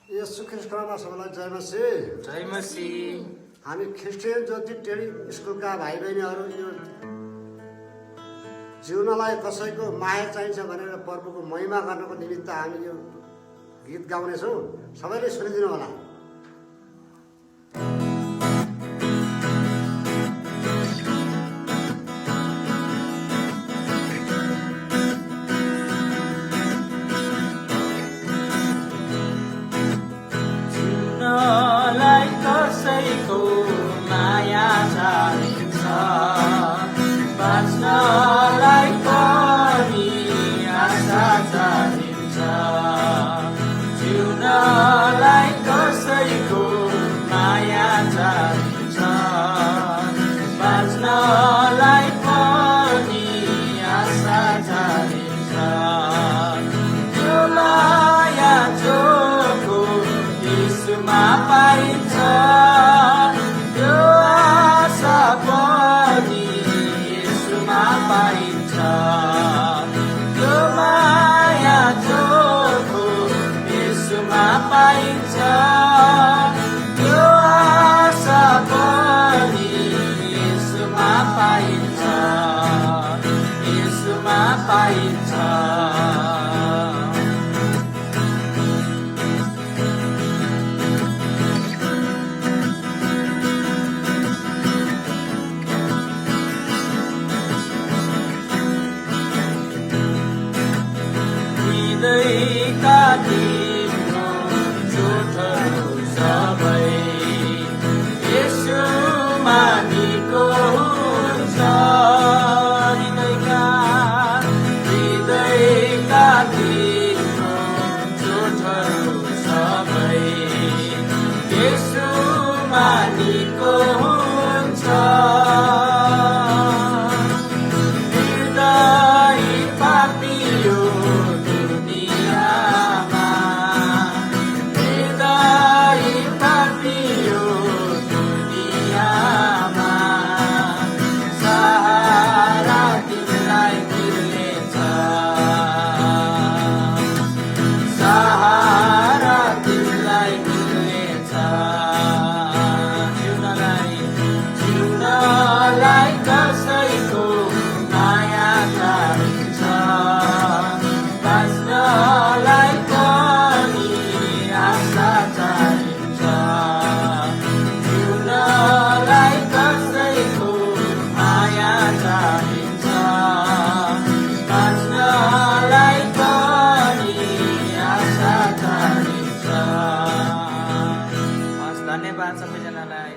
यसु ख्रिस्टमा सबैलाई जय मसीह। जय मसीह। हामी क्रिस्चियन ज्योति ट्रेनिङ स्कुलका भाइ बहिनीहरू यो जिउनलाई कसैको माया चाहिन्छ भनेर प्रभुको महिमा गर्नको निमित्त हामी यो गीत गाउनेछौँ। सबैले सुनिदिनु होला। जिउनलाई कसैको माया चाहिन्छ, बाँच्नलाई पनि आशा चाहिन्छ। जिउनलाई कसैको माया चाहिन्छ, बाँच्नलाई पनि आशा चाहिन्छ। त्यो माया जोको यीशुमा पाइन्छ, त्यो आशा पनि यीशुमा पाइन्छ। त्यो माया जोको यीशुमा पाइन्छ, त्यो आशा पनि यीशुमा पाइन्छ, यीशुमा पाइन्छ। हृदयका तिम्रो चोटहरू सबै येशूमा निको हुन्छ। हृदयका तिम्रो चोटहरू सबै येशूमा निको हुन्छ। हृदय पापियो दुनियामा, हृदय पापियो दुनियामा, सहारा तिमीलाई मिल्नेछ, सहारा तिमीलाई मिल्नेछ। जिउनलाई कसैको माया चाहिन्छ, बाँच्नलाई पनि आशा चाहिन्छ। जिउनलाई कसैको माया चाहिन्छ, बाँच्नलाई पनि आशा चाहिन्छ। हस्, धन्यवाद सबैजनालाई।